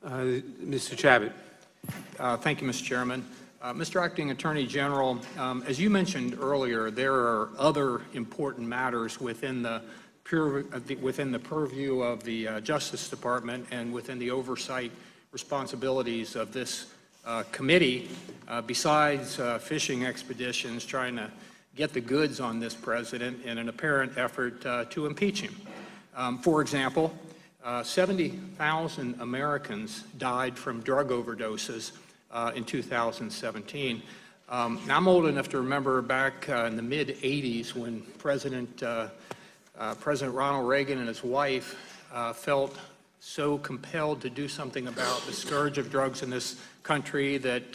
Mr. Chabot. Thank you, Mr. Chairman. Mr. Acting Attorney General, as you mentioned earlier, there are other important matters within the purview of the Justice Department and within the oversight responsibilities of this committee, besides fishing expeditions trying to get the goods on this president in an apparent effort to impeach him. For example, 70,000 Americans died from drug overdoses in 2017. Now, I'm old enough to remember back in the mid-'80s when President Ronald Reagan and his wife felt so compelled to do something about the scourge of drugs in this country that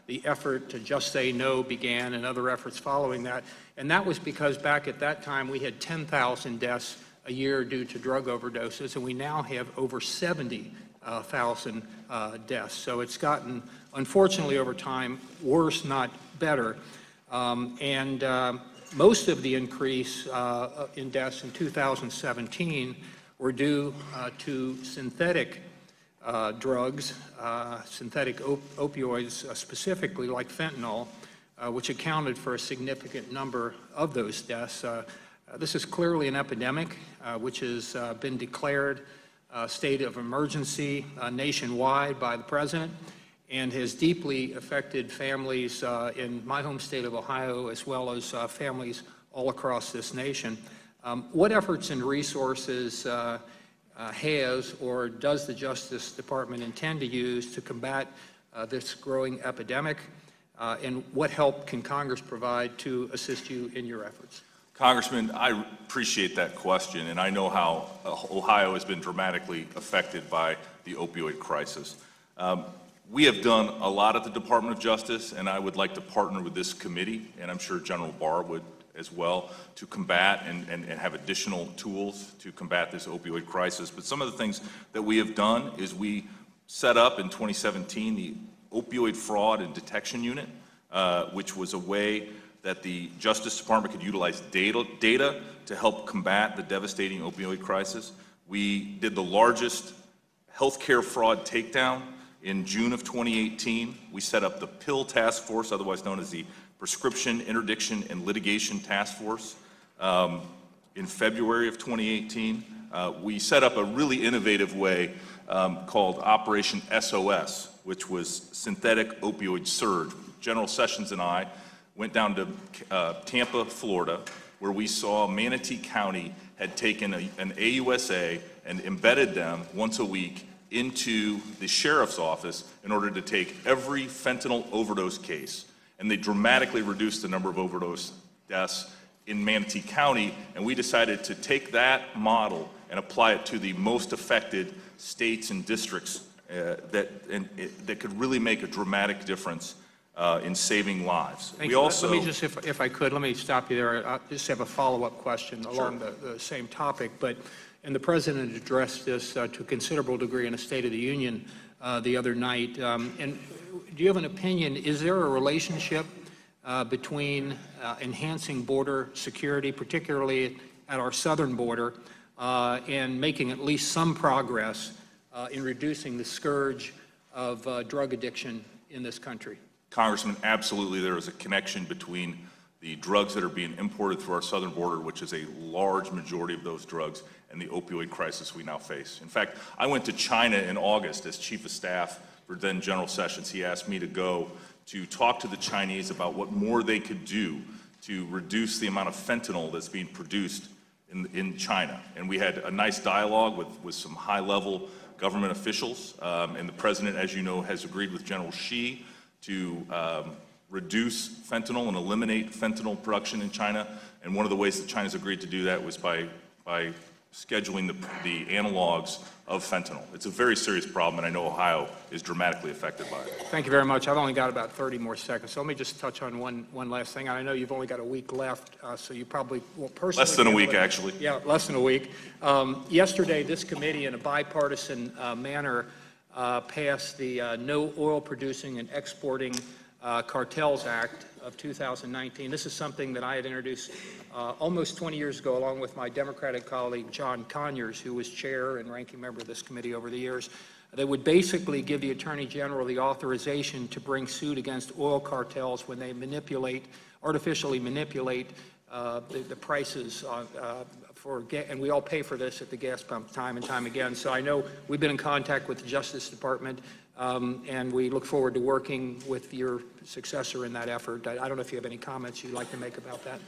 the effort to just say no began and other efforts following that. And that was because back at that time we had 10,000 deaths a year due to drug overdoses, and we now have over 70,000 deaths. So it's gotten, unfortunately, over time, worse, not better. Most of the increase in deaths in 2017 were due to synthetic drugs, synthetic opioids specifically, like fentanyl, which accounted for a significant number of those deaths. This is clearly an epidemic which has been declared a state of emergency nationwide by the President and has deeply affected families in my home state of Ohio as well as families all across this nation. What efforts and resources has or does the Justice Department intend to use to combat this growing epidemic, and what help can Congress provide to assist you in your efforts? Congressman, I appreciate that question, and I know how Ohio has been dramatically affected by the opioid crisis. We have done a lot at the Department of Justice, and I would like to partner with this committee, and I'm sure General Barr would as well, to combat and have additional tools to combat this opioid crisis. But some of the things that we have done is we set up in 2017 the Opioid Fraud and Detection Unit, which was a way that the Justice Department could utilize data to help combat the devastating opioid crisis. We did the largest healthcare fraud takedown in June of 2018. We set up the PILL Task Force, otherwise known as the Prescription Interdiction and Litigation Task Force, in February of 2018. We set up a really innovative way called Operation SOS, which was synthetic opioid surge. General Sessions and I went down to Tampa, Florida, where we saw Manatee County had taken an AUSA and embedded them once a week into the sheriff's office in order to take every fentanyl overdose case. And they dramatically reduced the number of overdose deaths in Manatee County, and we decided to take that model and apply it to the most affected states and districts that could really make a dramatic difference in saving lives. We also, let me just, if I could, let me stop you there. I just have a follow-up question along the same topic. And the President addressed this to a considerable degree in a State of the Union the other night. And do you have an opinion? Is there a relationship between enhancing border security, particularly at our southern border, and making at least some progress in reducing the scourge of drug addiction in this country? Congressman, absolutely there is a connection between the drugs that are being imported through our southern border, which is a large majority of those drugs, and the opioid crisis we now face. In fact, I went to China in August as Chief of Staff for then General Sessions. He asked me to go to talk to the Chinese about what more they could do to reduce the amount of fentanyl that's being produced in China. And we had a nice dialogue with some high-level government officials, and the President, as you know, has agreed with General Xi to reduce fentanyl and eliminate fentanyl production in China. And one of the ways that China's agreed to do that was by scheduling the analogs of fentanyl. It's a very serious problem, and I know Ohio is dramatically affected by it. Thank you very much. I've only got about 30 more seconds, so let me just touch on one last thing. I know you've only got a week left, so you probably will personally... Less than a week, actually. Yeah, less than a week. Yesterday, this committee, in a bipartisan manner, passed the No Oil Producing and Exporting Cartels Act of 2019. This is something that I had introduced almost 20 years ago, along with my Democratic colleague John Conyers, who was chair and ranking member of this committee over the years. that would basically give the Attorney General the authorization to bring suit against oil cartels when they artificially manipulate the prices and we all pay for this at the gas pump time and time again. So I know we've been in contact with the Justice Department, and we look forward to working with your successor in that effort. I don't know if you have any comments you'd like to make about that.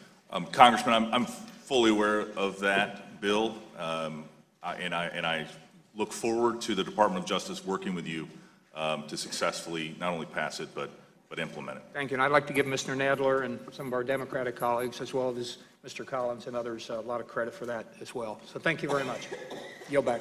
Congressman, I'm fully aware of that bill, and I look forward to the Department of Justice working with you to successfully not only pass it, but implement it. Thank you. And I'd like to give Mr. Nadler and some of our Democratic colleagues, as well as Mr. Collins and others, a lot of credit for that as well. So thank you very much. Yield back.